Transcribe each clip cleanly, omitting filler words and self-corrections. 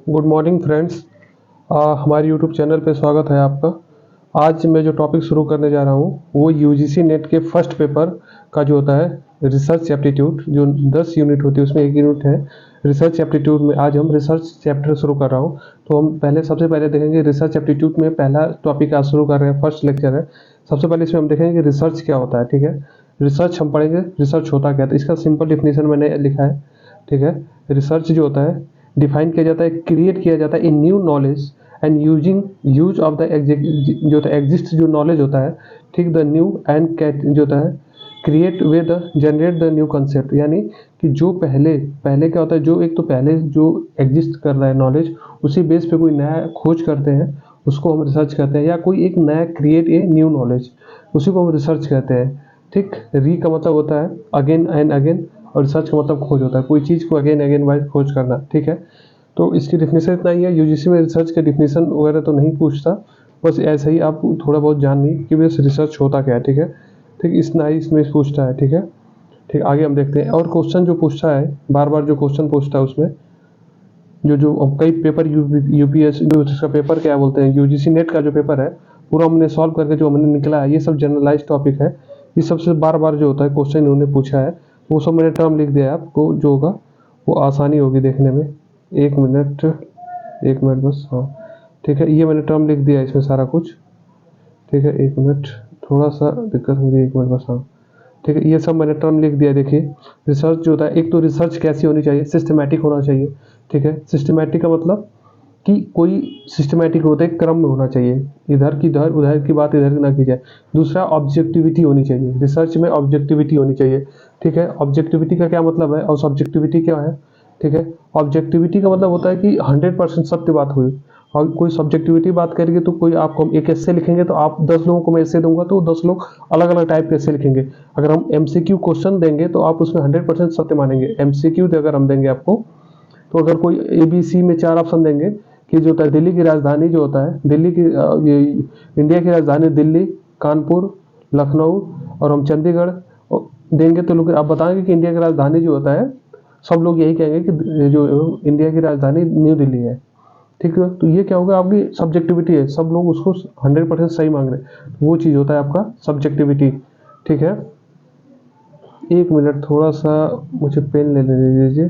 Good morning friends. हमारे YouTube channel पे स्वागत है आपका। आज मैं जो टॉपिक शुरू करने जा रहा हूँ वो यूजीसी नेट के फर्स्ट पेपर का जो होता है रिसर्च एप्टीट्यूड, जो 10 यूनिट होती है उसमें एक यूनिट है रिसर्च एप्टीट्यूड में। आज हम रिसर्च चैप्टर शुरू कर रहा हूँ। तो हम सबसे पहले देखेंगे रिसर्च एप्टीट्यूड में पहला टॉपिक आज शुरू कर रहे हैं, फर्स्ट लेक्चर है। सबसे पहले इसमें हम देखेंगे कि रिसर्च क्या होता है। ठीक है, रिसर्च हम पढ़ेंगे रिसर्च होता क्या है। तो इसका सिंपल डिफिनेशन मैंने लिखा है। ठीक है, रिसर्च जो होता है डिफाइन किया जाता है, क्रिएट किया जाता है in new knowledge and use of the जो होता है एग्जिस्ट जो नॉलेज होता है, ठीक, द न्यू एंड जो होता है create with generate the new concept. यानी कि जो पहले पहले क्या होता है, जो एक तो पहले जो एग्जिस्ट कर रहा है नॉलेज, उसी बेस पे कोई नया खोज करते हैं, उसको हम रिसर्च कहते हैं। या कोई एक नया क्रिएट ए न्यू नॉलेज, उसी को हम रिसर्च कहते हैं। ठीक, री का मतलब होता है अगेन एंड अगेन, और रिसर्च का मतलब खोज होता है, कोई चीज़ को अगेन अगेन वाइज खोज करना। ठीक है, तो इसकी डिफिनेशन इतना ही है। यूजीसी में रिसर्च के डिफिनेशन वगैरह तो नहीं पूछता, बस ऐसे ही आप थोड़ा बहुत जान ली कि बस रिसर्च होता क्या है। ठीक है, ठीक, इतना ही इसमें पूछता है। ठीक है, ठीक, आगे हम देखते हैं। और क्वेश्चन जो पूछता है, बार बार जो क्वेश्चन पूछता है उसमें जो जो कई पेपर यूपीएस जो इसका पेपर क्या बोलते हैं, यूजीसी नेट का जो पेपर है पूरा हमने सॉल्व करके जो हमने निकला है, ये सब जनरलाइज टॉपिक है। ये सबसे बार बार जो होता है क्वेश्चन इन्होंने पूछा है, वो सब मैंने टर्म लिख दिया है, आपको जो होगा वो आसानी होगी देखने में। एक मिनट, एक मिनट बस। हाँ, ठीक है, ये मैंने टर्म लिख दिया है इसमें सारा कुछ। ठीक है, एक मिनट, थोड़ा सा दिक्कत हो रही है, एक मिनट बस। हाँ, ठीक है, ये सब मैंने टर्म लिख दिया। देखिए, रिसर्च जो होता है, एक तो रिसर्च कैसी होनी चाहिए, सिस्टमैटिक होना चाहिए। ठीक है, सिस्टमैटिक का मतलब कि कोई सिस्टमैटिक होता है, क्रम में होना चाहिए, इधर की इधर उधर की बात इधर ना की जाए। दूसरा, ऑब्जेक्टिविटी होनी चाहिए, रिसर्च में ऑब्जेक्टिविटी होनी चाहिए। ठीक है, ऑब्जेक्टिविटी का क्या मतलब है और सब्जेक्टिविटी क्या है। ठीक है, ऑब्जेक्टिविटी का मतलब होता है कि 100% सत्य बात हुई, और कोई सब्जेक्टिविटी बात करेंगे तो कोई आपको हम एक ऐसे लिखेंगे तो आप 10 लोगों को मैं ऐसे दूंगा तो 10 लोग अलग अलग टाइप के ऐसे लिखेंगे। अगर हम एमसीक्यू क्वेश्चन देंगे तो आप उसमें 100% सत्य मानेंगे। एमसीक्यू अगर हम देंगे आपको, तो अगर कोई एबीसी में 4 ऑप्शन देंगे कि जो होता है दिल्ली की राजधानी जो होता है, दिल्ली की ये इंडिया की राजधानी दिल्ली, कानपुर, लखनऊ और हम चंडीगढ़ देंगे, तो लोग आप बताएंगे कि इंडिया की राजधानी जो होता है, सब लोग यही कहेंगे कि जो इंडिया की राजधानी न्यू दिल्ली है। ठीक है, तो ये क्या होगा, आपकी सब्जेक्टिविटी है, सब लोग उसको 100% सही मांग रहे हैं, वो चीज़ होता है आपका सब्जेक्टिविटी। ठीक है, एक मिनट, थोड़ा सा मुझे पेन ले लेने दीजिए।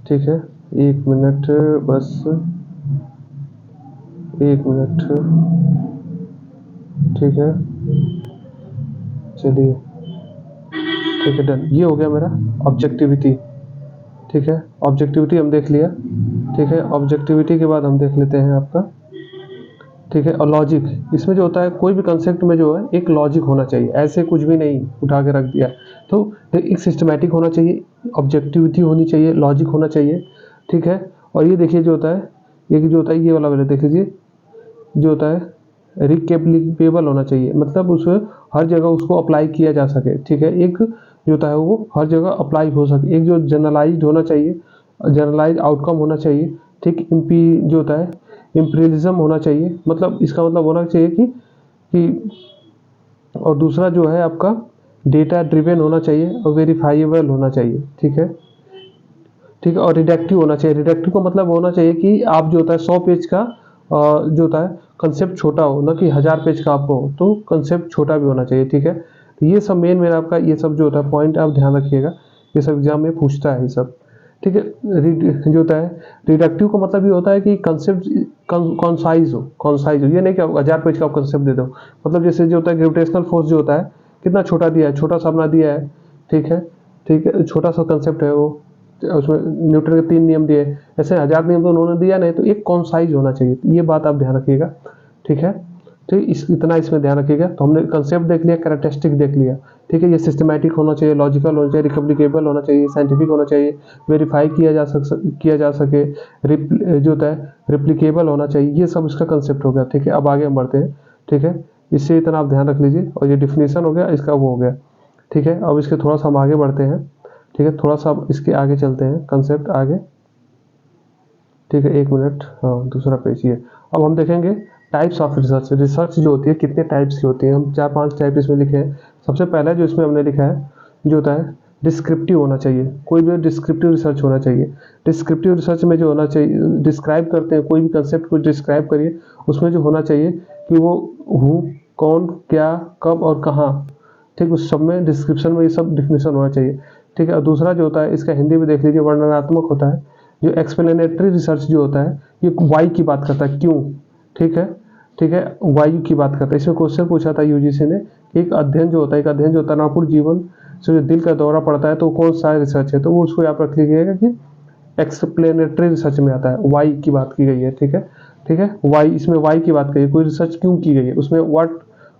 ठीक है, एक मिनट बस, एक मिनट। ठीक है, चलिए, ठीक है, डन, ये हो गया मेरा ऑब्जेक्टिविटी। ठीक है, ऑब्जेक्टिविटी हम देख लिया। ठीक है, ऑब्जेक्टिविटी के बाद हम देख लेते हैं आपका, ठीक है, और लॉजिक। इसमें जो होता है कोई भी कंसेप्ट में जो है एक लॉजिक होना चाहिए, ऐसे कुछ भी नहीं उठा के रख दिया। तो एक सिस्टमैटिक होना चाहिए, ऑब्जेक्टिविटी होनी चाहिए, लॉजिक होना चाहिए। ठीक है, और ये देखिए जो होता है, ये जो होता है ये वाला वाला देख लीजिए, जो होता है रिकेपलिकेबल होना चाहिए, मतलब उसमें हर जगह उसको अप्लाई किया जा सके। ठीक है, एक जो होता है वो हर जगह अप्लाई हो सके। एक जो जनरलाइज्ड होना चाहिए, जनरलाइज आउटकम होना चाहिए। ठीक, जो होता है इम्पीरियलिज्म होना चाहिए, मतलब इसका मतलब होना चाहिए कि और दूसरा जो है आपका डेटा ड्रिवेन होना चाहिए और वेरीफाइबल होना चाहिए। ठीक है, ठीक है, और रिडक्टिव होना चाहिए। रिडक्टिव का मतलब होना चाहिए कि आप जो होता है 100 पेज का जो होता है कंसेप्ट छोटा हो, ना कि 1000 पेज का आपको हो, तो कंसेप्ट छोटा भी होना चाहिए। ठीक है, तो ये सब मेन मेरा आपका ये सब जो होता है पॉइंट आप ध्यान रखिएगा, ये सब एग्जाम में पूछता है ये सब। ठीक है, जो होता है रिडक्टिव का मतलब ये होता है कि कंसेप्ट कॉन्साइज हो, कॉन्साइज हो, ये नहीं कि 1000 पेज का आप कंसेप्ट दे दो। मतलब जैसे जो होता है ग्रेविटेशनल फोर्स जो होता है कितना छोटा दिया है, छोटा सा अपना दिया है। ठीक है, ठीक है, छोटा सा कंसेप्ट है वो, उसमें न्यूटन के 3 नियम दिए, ऐसे 1000 नियम तो उन्होंने दिया नहीं, तो एक कॉन्साइज होना चाहिए, ये बात आप ध्यान रखिएगा। ठीक है, ठीक, इतना इसमें ध्यान रखिएगा। तो हमने कंसेप्ट देख लिया, कैरेक्टरिस्टिक देख लिया। ठीक है, ये सिस्टमैटिक होना चाहिए, लॉजिकल होना चाहिए, रिपब्लिकेबल होना चाहिए, साइंटिफिक होना चाहिए, वेरीफाई किया जा सके, जो होता है रिप्लिकेबल होना चाहिए। ये सब इसका कंसेप्ट हो गया। ठीक है, अब आगे हम बढ़ते हैं। ठीक है, इससे इतना आप ध्यान रख लीजिए, और ये डिफिनीशन हो गया, इसका वो हो गया। ठीक है, अब इसके थोड़ा सा हम आगे बढ़ते हैं। ठीक है, थोड़ा सा अब इसके आगे चलते हैं, कंसेप्ट आगे। ठीक है, एक मिनट। हाँ, दूसरा पेज ये। अब हम देखेंगे टाइप्स ऑफ रिसर्च। रिसर्च जो होती है कितने टाइप्स की होती है, हम 4-5 टाइप इसमें लिखे हैं। सबसे पहला जो इसमें हमने लिखा है जो होता है डिस्क्रिप्टिव होना चाहिए, कोई भी डिस्क्रिप्टिव रिसर्च होना चाहिए। डिस्क्रिप्टिव रिसर्च में जो होना चाहिए, डिस्क्राइब करते हैं कोई भी कंसेप्ट को डिस्क्राइब करिए, उसमें जो होना चाहिए कि वो हु, कौन, क्या, कब और कहाँ, ठीक, उस सब में डिस्क्रिप्शन में ये सब डिफिनेशन होना चाहिए, ठीक है। और दूसरा जो होता है इसका हिंदी में देख लीजिए, वर्णनात्मक होता है। जो एक्सप्लेनेटरी रिसर्च जो होता है ये वाई की बात करता है, क्यों, ठीक है, ठीक है, वायु की बात करते हैं। इसमें क्वेश्चन पूछा था यूजीसी ने, एक अध्ययन जो होता है, एक अध्ययन जो तनावपूर्ण जीवन से जो दिल का दौरा पड़ता है तो कौन सा रिसर्च है, तो वो उसको यहाँ पर रख लीजिएगा कि एक्सप्लेनेटरी रिसर्च में आता है, वाई की बात की गई है, ठीक है, ठीक है, वाई, इसमें वाई की बात कही, कोई रिसर्च क्यों की गई है, उसमें व्हाट,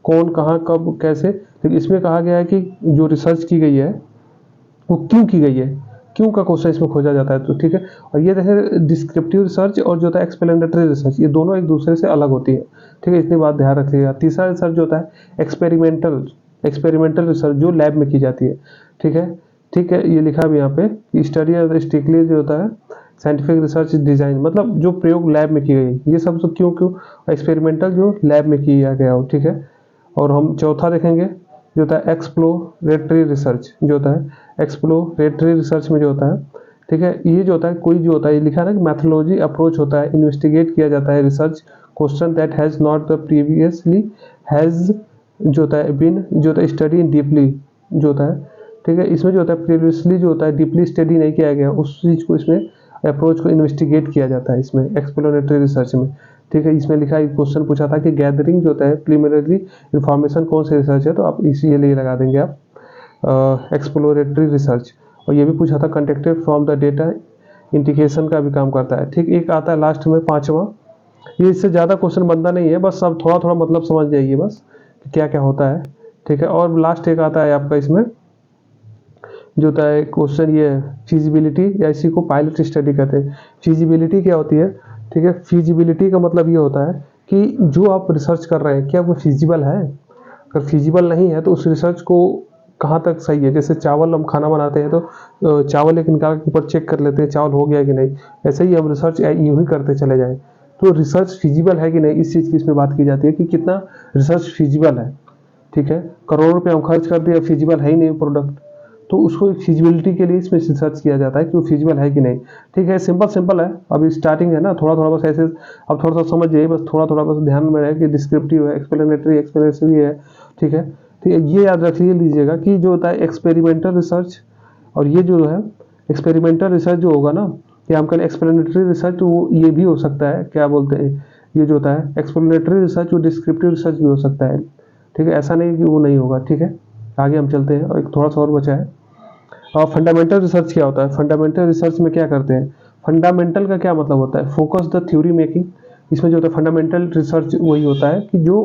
कौन, कहाँ, कब, कैसे, लेकिन इसमें कहा गया है कि जो रिसर्च की गई है वो क्यों की गई है, क्यों का क्वेश्चन इसमें खोजा जाता है, तो ठीक है। और ये देखें डिस्क्रिप्टिव रिसर्च और जो होता है एक्सप्लेनेटरी रिसर्च, ये दोनों एक दूसरे से अलग होती है, ठीक है, इतनी बात ध्यान रखिएगा। तीसरा रिसर्च जो होता है एक्सपेरिमेंटल, एक्सपेरिमेंटल रिसर्च जो लैब में की जाती है, ठीक है, ठीक है, ये लिखा भी यहाँ पे स्टडी और स्ट्रिक्टली जो होता है साइंटिफिक रिसर्च डिजाइन, मतलब जो प्रयोग लैब में की गई, ये सब तो क्यों क्यों एक्सपेरिमेंटल जो लैब में किया गया हो, ठीक है। और हम चौथा देखेंगे जो होता है एक्सप्लोरेटरी रिसर्च, जो होता है एक्सप्लोरेटरी रिसर्च में जो होता है, ठीक है, ये जो होता है कोई जो होता है, ये लिखा है ना कि मैथोलॉजी अप्रोच होता है, इन्वेस्टिगेट किया जाता है research question that has not the previously has जो होता है बिन जो होता है स्टडी डीपली जो होता है, ठीक है, इसमें जो होता है प्रीवियसली जो होता है डीपली स्टडी नहीं किया गया, उस चीज़ को इसमें अप्रोच को इन्वेस्टिगेट किया जाता है इसमें एक्सप्लोरेटरी रिसर्च में, ठीक है। इसमें लिखा है, क्वेश्चन पूछा था कि गैदरिंग जो होता है प्रीलिमिनरी इन्फॉर्मेशन कौन सी रिसर्च है, तो आप इसी लिए लगा देंगे आप एक्सप्लोरेटरी रिसर्च। और ये भी पूछा था conducted from the data indication का भी काम करता है, ठीक। एक आता है लास्ट में पांचवा, ये इससे ज़्यादा क्वेश्चन बनता नहीं है, बस आप थोड़ा थोड़ा मतलब समझ जाइए बस कि क्या क्या होता है, ठीक है। और लास्ट एक आता है आपका इसमें जो होता है क्वेश्चन, ये फिजिबिलिटी या इसी को पायलट स्टडी कहते हैं। फिजिबिलिटी क्या होती है, ठीक है, फिजिबिलिटी का मतलब ये होता है कि जो आप रिसर्च कर रहे हैं क्या वो फिजिबल है, अगर फिजिबल नहीं है तो उस रिसर्च को कहाँ तक सही है। जैसे चावल हम खाना बनाते हैं तो चावल एक निकाल के ऊपर चेक कर लेते हैं चावल हो गया कि नहीं, ऐसे ही हम रिसर्च यूं ही करते चले जाएं, तो रिसर्च फिजिबल है कि नहीं, इस चीज़ की इसमें बात की जाती है कि कितना रिसर्च फिजिबल है, ठीक है। करोड़ों रुपये हम खर्च कर दिए, फिजिबल है ही नहीं प्रोडक्ट, तो उसको फिजिबिलिटी के लिए इसमें रिसर्च किया जाता है कि वो फिजिबल है कि नहीं, ठीक है। सिंपल सिंपल है, अभी स्टार्टिंग है ना, थोड़ा थोड़ा बस ऐसे अब थोड़ा सा समझ जाइए, बस थोड़ा थोड़ा बस ध्यान में रहे कि डिस्क्रिप्टिव है, एक्सप्लेनेटरी एक्सप्लेनेटरी है, ठीक है, ठीक है। ये याद रखिए लीजिएगा कि जो होता है एक्सपेरिमेंटल रिसर्च और ये जो है एक्सपेरिमेंटल रिसर्च जो होगा ना, या हम कहें एक्सप्लेनेटरी रिसर्च, तो वो ये भी हो सकता है, क्या बोलते हैं, ये जो होता है एक्सप्लेनेटरी रिसर्च वो डिस्क्रिप्टिव रिसर्च भी हो सकता है, ठीक है, ऐसा नहीं कि वो नहीं होगा, ठीक है। आगे हम चलते हैं और एक थोड़ा सा और बचा है। और फंडामेंटल रिसर्च क्या होता है, फंडामेंटल रिसर्च में क्या करते हैं, फंडामेंटल का क्या मतलब होता है, फोकस द थ्योरी मेकिंग। इसमें जो होता है फंडामेंटल रिसर्च वही होता है कि जो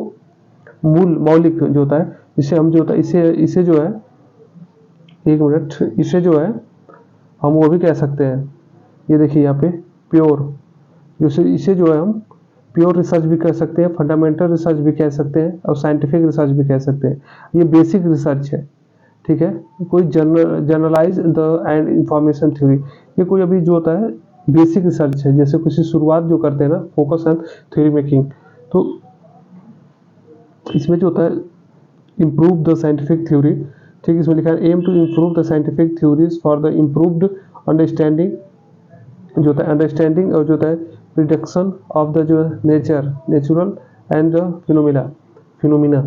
मूल मौलिक जो होता है, इसे हम जो होता है इसे जो है, एक मिनट, इसे जो है हम वो भी कह सकते हैं, ये देखिए यहाँ पे प्योर, इसे जो है हम प्योर रिसर्च भी कह सकते हैं, फंडामेंटल रिसर्च भी कह सकते हैं और साइंटिफिक रिसर्च भी कह सकते हैं। ये बेसिक रिसर्च है, ठीक है, कोई generalise the and information theory, ये कोई अभी जो होता है बेसिक रिसर्च है, जैसे कुछ शुरुआत जो करते हैं ना, फोकस एंड थ्योरी मेकिंग, तो इसमें जो होता है इम्प्रूव द साइंटिफिक थ्योरी, ठीक, इसमें लिखा है aim to improve the scientific theories for the improved understanding, जो होता है अंडरस्टैंडिंग और जो होता है प्रिडिक्शन ऑफ द जो नेचुरल एंड द फिनोमिना,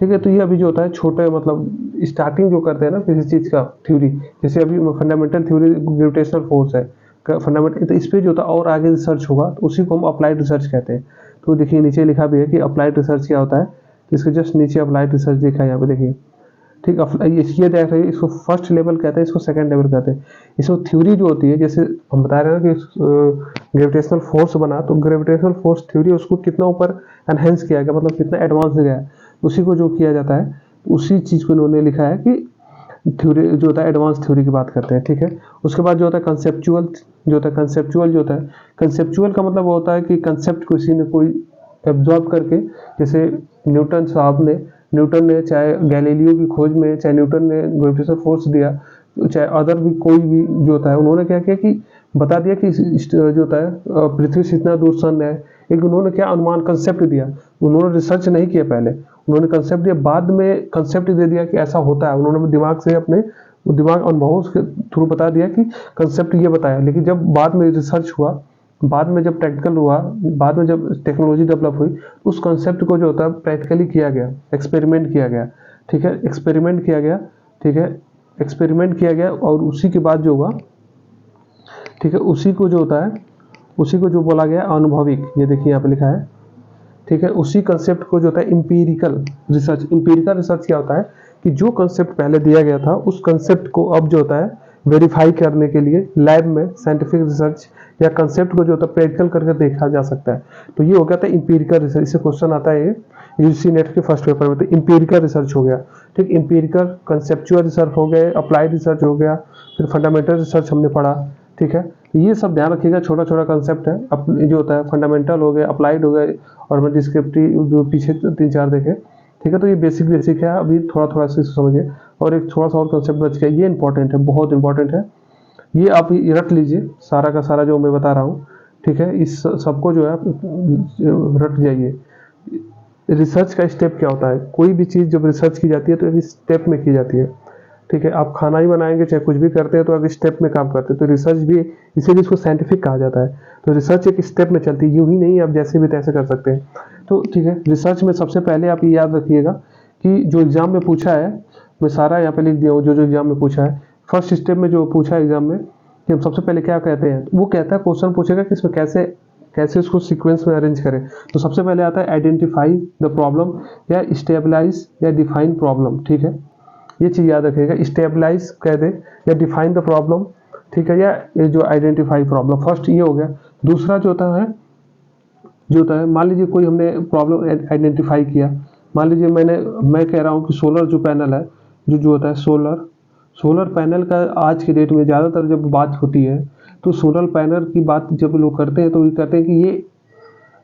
ठीक है। तो ये अभी जो होता है छोटे मतलब स्टार्टिंग जो करते हैं ना किसी चीज़ का थ्योरी, जैसे अभी फंडामेंटल थ्योरी ग्रेविटेशनल फोर्स है फंडामेंटल, तो इस पर जो होता है और आगे रिसर्च होगा तो उसी को हम अप्लाइड रिसर्च कहते हैं। तो देखिए नीचे लिखा भी है कि अप्लाइड रिसर्च क्या होता है, तो इसके जस्ट नीचे अप्लाइड रिसर्च लिखा है यहाँ पे देखिए, ठीक, ये देख रहे हैं, इसको फर्स्ट लेवल कहते हैं, इसको सेकंड लेवल कहते हैं। इसमें थ्योरी जो होती है, जैसे हम बता रहे हैं ना कि ग्रेविटेशनल फोर्स बना, तो ग्रेविटेशनल फोर्स थ्योरी उसको कितना ऊपर एनहेंस किया गया, मतलब कितना एडवांस गया, उसी को जो किया जाता है, उसी चीज़ को इन्होंने लिखा है कि थ्योरी जो होता है एडवांस थ्योरी की बात करते हैं, ठीक है। उसके बाद जो होता है कंसेप्चुअल, जो होता है कंसेप्चुअल जो होता है, कंसेप्चुअल का मतलब होता है कि कंसेप्ट किसी ने कोई एब्जॉर्ब करके, जैसे न्यूटन ने चाहे गैलीलियो की खोज में, चाहे न्यूटन ने ग्रेविटेशनल फोर्स दिया, चाहे अदर भी कोई भी जो होता है, उन्होंने क्या किया कि बता दिया कि जो होता है पृथ्वी से इतना दूर सन है, एक उन्होंने क्या अनुमान कंसेप्ट दिया, उन्होंने रिसर्च नहीं किया पहले, उन्होंने कंसेप्ट दिया, बाद में कंसेप्ट दे दिया कि ऐसा होता है, उन्होंने दिमाग से अपने वो दिमाग अनुभवों के थ्रू बता दिया कि कंसेप्ट ये बताया, लेकिन जब बाद में रिसर्च हुआ, बाद में जब प्रैक्टिकल हुआ, बाद में जब टेक्नोलॉजी डेवलप हुई, उस कंसेप्ट को जो होता है प्रैक्टिकली किया गया, एक्सपेरिमेंट किया गया, ठीक है, एक्सपेरिमेंट किया गया, ठीक है, एक्सपेरिमेंट किया गया, और उसी के बाद जो हुआ, ठीक है, उसी को जो होता है, उसी को जो बोला गया अनुभविक, ये देखिए यहाँ पे लिखा है, ठीक है, उसी कंसेप्ट को जो होता है इंपीरिकल रिसर्च। इंपीरिकल रिसर्च क्या होता है कि जो कंसेप्ट पहले दिया गया था उस कंसेप्ट को अब जो होता है वेरीफाई करने के लिए लैब में साइंटिफिक रिसर्च या कंसेप्ट को जो होता है प्रैक्टिकल करके देखा जा सकता है। तो ये हो गया था इंपीरिकल रिसर्च। इससे क्वेश्चन आता है यूजीसी नेट के फर्स्ट पेपर में, तो इंपीरिकल रिसर्च हो गया, ठीक, इंपीरिकल, कंसेप्चुअल रिसर्च हो गए, अप्लाइड रिसर्च हो गया, फिर फंडामेंटल रिसर्च हमने पढ़ा, ठीक है। ये सब ध्यान रखिएगा, छोटा छोटा कंसेप्ट है, अपने जो होता है फंडामेंटल हो गए, अप्लाइड हो गए, और मैं डिस्क्रिप्टिव जो पीछे 3-4 देखे, ठीक है। तो ये बेसिक बेसिक है, अभी थोड़ा थोड़ा से समझिए, और एक थोड़ा सा और कंसेप्ट बच गया, ये इंपॉर्टेंट है, बहुत इंपॉर्टेंट है, ये आप रट लीजिए, सारा का सारा जो मैं बता रहा हूँ, ठीक है, इस सबको जो है रट जाइए। रिसर्च का स्टेप क्या होता है, कोई भी चीज़ जब रिसर्च की जाती है तो एक स्टेप में की जाती है, ठीक है। आप खाना ही बनाएंगे चाहे कुछ भी करते हैं तो एक स्टेप में काम करते हैं, तो रिसर्च भी, इसीलिए इसको साइंटिफिक कहा जाता है। तो रिसर्च एक स्टेप में चलती है, यूं ही नहीं आप जैसे भी तैसे कर सकते हैं। तो ठीक है, रिसर्च में सबसे पहले आप ये याद रखिएगा कि जो एग्जाम में पूछा है, मैं सारा यहाँ पे लिख दिया हूँ जो जो एग्जाम में पूछा है। फर्स्ट स्टेप में जो पूछा है एग्जाम में कि हम सबसे पहले क्या कहते हैं, वो कहता है, क्वेश्चन पूछेगा कि इसमें कैसे कैसे उसको सीक्वेंस में अरेंज करें। तो सबसे पहले आता है आइडेंटिफाई द प्रॉब्लम, या स्टेबलाइज या डिफाइन प्रॉब्लम, ठीक है, ये चीज़ याद रखिएगा, स्टेबलाइज कह दे या डिफाइन द प्रॉब्लम, ठीक है, या ये जो आइडेंटिफाई प्रॉब्लम, फर्स्ट ये हो गया। दूसरा जो होता है मान लीजिए कोई हमने प्रॉब्लम आइडेंटिफाई किया, मान लीजिए मैं कह रहा हूँ कि सोलर जो पैनल है, जो होता है सोलर पैनल का आज के डेट में ज़्यादातर जब बात होती है तो सोलर पैनल की बात जब लोग करते हैं तो ये कहते हैं कि ये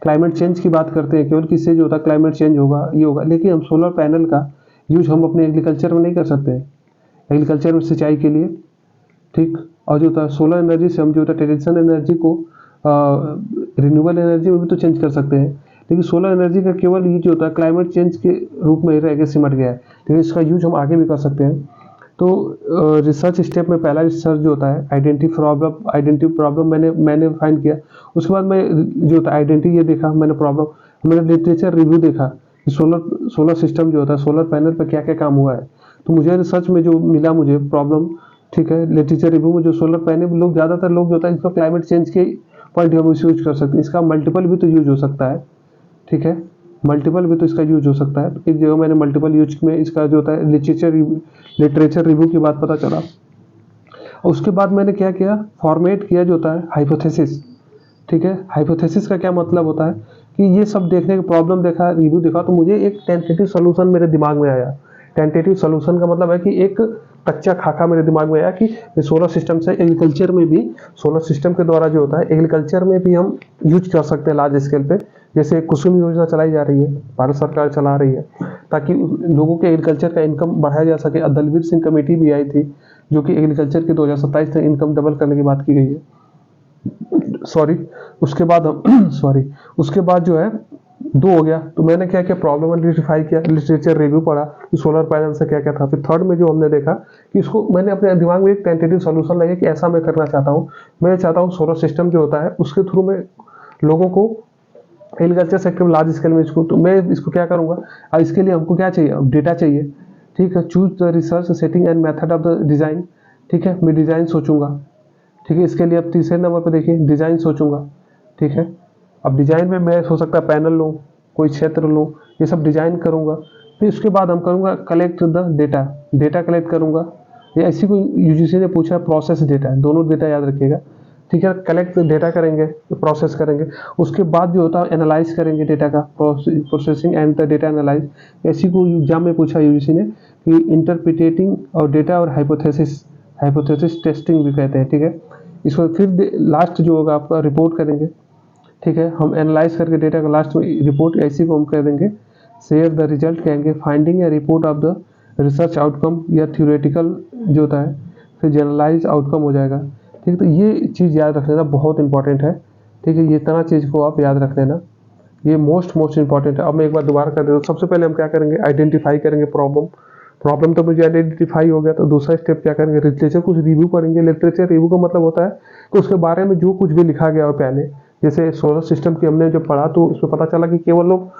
क्लाइमेट चेंज की बात करते हैं केवल, किससे जो होता है क्लाइमेट चेंज होगा, ये होगा, लेकिन हम सोलर पैनल का यूज हम अपने एग्रीकल्चर में नहीं कर सकते हैं, एग्रीकल्चर में सिंचाई के लिए, ठीक। और जो होता है सोलर एनर्जी से हम जो होता है ट्रेडिशनल एनर्जी को रिन्यूएबल एनर्जी में भी तो चेंज कर सकते हैं, लेकिन सोलर एनर्जी का केवल ये जो होता है क्लाइमेट चेंज के रूप में रह के सिमट गया है, लेकिन इसका यूज हम आगे भी कर सकते हैं। तो रिसर्च स्टेप में पहला रिसर्च जो होता है आइडेंटिटी प्रॉब्लम मैंने फाइंड किया, उसके बाद मैं जो होता है आइडेंटिटी ये देखा, मैंने लिटरेचर रिव्यू देखा कि सोलर सिस्टम जो होता है सोलर पैनल पर क्या क्या काम हुआ है। तो मुझे रिसर्च में जो मिला मुझे प्रॉब्लम, ठीक है, लिटरेचर रिव्यू में जो सोलर पैनल लोग ज़्यादातर लोग जो होता है इसको क्लाइमेट चेंज के पॉइंट ऑफ व्यू से यूज कर सकते हैं, इसका मल्टीपल भी तो यूज हो सकता है, ठीक है, मल्टीपल भी तो इसका यूज हो सकता है। तो एक जगह मैंने मल्टीपल यूज में इसका जो होता है लिटरेचर रिव्यू की बात पता चला। और उसके बाद मैंने क्या किया, फॉर्मेट किया जो होता है हाइपोथेसिस, ठीक है। हाइपोथेसिस का क्या मतलब होता है कि ये सब देखने का प्रॉब्लम देखा, रिव्यू देखा, तो मुझे एक टेंटेटिव सोल्यूशन मेरे दिमाग में आया। टेंटेटिव सोल्यूशन का मतलब है कि एक कच्चा खाका मेरे दिमाग में आया कि सोलर सिस्टम से एग्रीकल्चर में भी, सोलर सिस्टम के द्वारा जो होता है एग्रीकल्चर में भी हम यूज कर सकते हैं लार्ज स्केल पे। जैसे कुसुम योजना चलाई जा रही है, भारत सरकार चला रही है, ताकि लोगों के एग्रीकल्चर का इनकम बढ़ाया जा सके। दलवीर सिंह कमेटी भी आई थी जो कि एग्रीकल्चर के 2027 तक इनकम डबल करने की बात की गई है। उसके बाद जो है 2 हो गया। तो मैंने क्या किया, प्रॉब्लम आइडेंटिफाई किया, लिटरेचर रिव्यू पढ़ा कि सोलर पैनल से क्या क्या था। फिर थर्ड में जो हमने देखा कि इसको मैंने अपने दिमाग में एक टेंटेटिव सोल्यूशन लगा कि ऐसा मैं करना चाहता हूँ, मैं चाहता हूँ सोलर सिस्टम जो होता है उसके थ्रू में लोगों को एग्रीकल्चर सेक्टर में लार्ज स्केल में इसको, तो मैं इसको क्या करूँगा। अब इसके लिए हमको क्या चाहिए, अब डेटा चाहिए, ठीक है। Choose the research setting and method of the design, ठीक है, मैं डिज़ाइन सोचूंगा, ठीक है। इसके लिए अब तीसरे नंबर पे देखिए डिज़ाइन सोचूंगा, ठीक है। अब डिज़ाइन में मैं हो सकता है पैनल लूँ, कोई क्षेत्र लूँ, ये सब डिज़ाइन करूँगा। फिर उसके बाद हम करूँगा कलेक्ट द डेटा कलेक्ट करूँगा। ये ऐसी कोई यूजीसी ने पूछा प्रोसेस डेटा, दोनों डेटा याद रखिएगा, ठीक है। कलेक्ट डेटा करेंगे, प्रोसेस करेंगे, उसके बाद जो होता है एनालाइज करेंगे डेटा का, processing and the data analyse. ऐसी को एग्जाम में पूछा यूजीसी ने कि इंटरप्रिटेटिंग और डेटा और हाइपोथेसिस टेस्टिंग भी कहते हैं, ठीक है। इसको फिर लास्ट जो होगा आपका रिपोर्ट करेंगे, ठीक है। हम एनालाइज करके डेटा का लास्ट में रिपोर्ट ऐसी को हम कह देंगे शेयर द रिजल्ट, कहेंगे फाइंडिंग या report of the research outcome, या थ्योरेटिकल जो होता है फिर जनरलाइज आउटकम हो जाएगा, ठीक है। तो ये चीज़ याद रख लेना बहुत इंपॉर्टेंट है, ठीक है। ये इतना चीज़ को आप याद रख लेना, ये मोस्ट इंपॉर्टेंट है। अब मैं एक बार दोबारा कर देता हूँ। सबसे पहले हम क्या करेंगे, आइडेंटिफाई करेंगे प्रॉब्लम, प्रॉब्लम तो मुझे आइडेंटिफाई हो गया, तो दूसरा स्टेप क्या करेंगे, लिटरेचर कुछ रिव्यू करेंगे। लिटरेचर रिव्यू का मतलब होता है कि उसके बारे में जो कुछ भी लिखा गया हो पहले, जैसे सोलर सिस्टम की हमने जो पढ़ा तो उसमें पता चला कि केवल लोग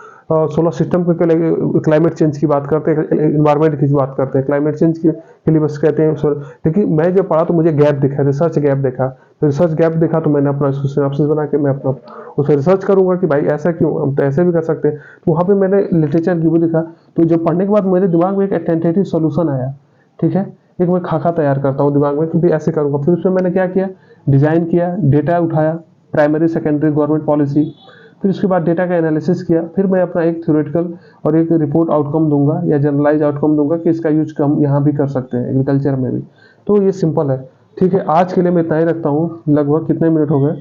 सोलर सिस्टम के क्लाइमेट चेंज की बात करते हैं, इन्वायरमेंट की बात करते हैं, क्लाइमेट चेंज के लिए बस कहते हैं। लेकिन मैं जो पढ़ा तो मुझे गैप दिखा, रिसर्च गैप देखा, तो रिसर्च गैप देखा तो मैंने अपना सिनॉप्सिस बना के मैं अपना उस पर रिसर्च करूंगा कि भाई ऐसा क्यों, हम तो ऐसे भी कर सकते हैं। तो वहाँ पे मैंने लिटरेचर रिव्यू दिखा, तो जो पढ़ने के बाद मेरे दिमाग में एक टेंटेटिव सोल्यूशन आया, ठीक है। एक मैं खाका तैयार करता हूँ दिमाग में कि भाई ऐसे करूँगा। फिर उसमें मैंने क्या किया, डिज़ाइन किया, डेटा उठाया, प्राइमरी सेकेंडरी गवर्नमेंट पॉलिसी, फिर उसके बाद डेटा का एनालिसिस किया, फिर मैं अपना एक थ्योरेटिकल और एक रिपोर्ट आउटकम दूंगा या जनरलाइज आउटकम दूंगा कि इसका यूज हम यहाँ भी कर सकते हैं एग्रीकल्चर में भी। तो ये सिंपल है, ठीक है। आज के लिए मैं इतना ही रखता हूँ। लगभग कितने मिनट हो गए,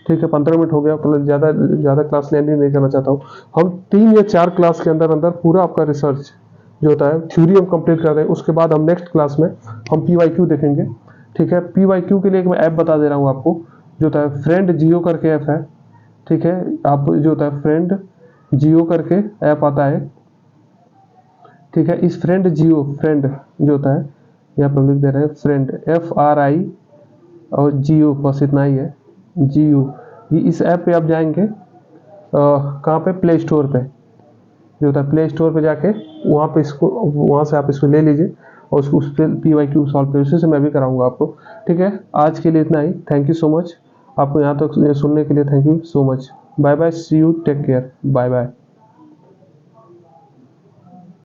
ठीक है, 15 मिनट हो गया, मतलब ज़्यादा क्लास लेंदी नहीं करना चाहता हूँ। हम 3 या 4 क्लास के अंदर अंदर पूरा आपका रिसर्च जो होता है थ्योरी हम कंप्लीट कर रहे हैं। उसके बाद हम नेक्स्ट क्लास में हम PYQ देखेंगे, ठीक है। PYQ के लिए एक मैं ऐप बता दे रहा हूँ आपको, जो होता है फ्रेंड जियो करके ऐप है, ठीक है। आप जो होता है फ्रेंड जियो करके ऐप आता है, ठीक है। इस फ्रेंड जियो, फ्रेंड जो होता है, यहाँ पर लिख दे रहे हैं फ्रेंड, FRI और जियो, बस इतना ही है, जियो। ये इस ऐप पे आप जाएंगे, कहाँ पे, प्ले स्टोर पे जो होता है, प्ले स्टोर पे जाके वहाँ पे इसको, वहाँ से आप इसको ले लीजिए और उसको उस पर PYQ सॉल्व करिए। उसी से मैं भी कराऊंगा आपको, ठीक है। आज के लिए इतना ही, थैंक यू सो मच। आपको यहाँ तक सुनने के लिए thank you so much. Bye bye, see you, take care, bye bye.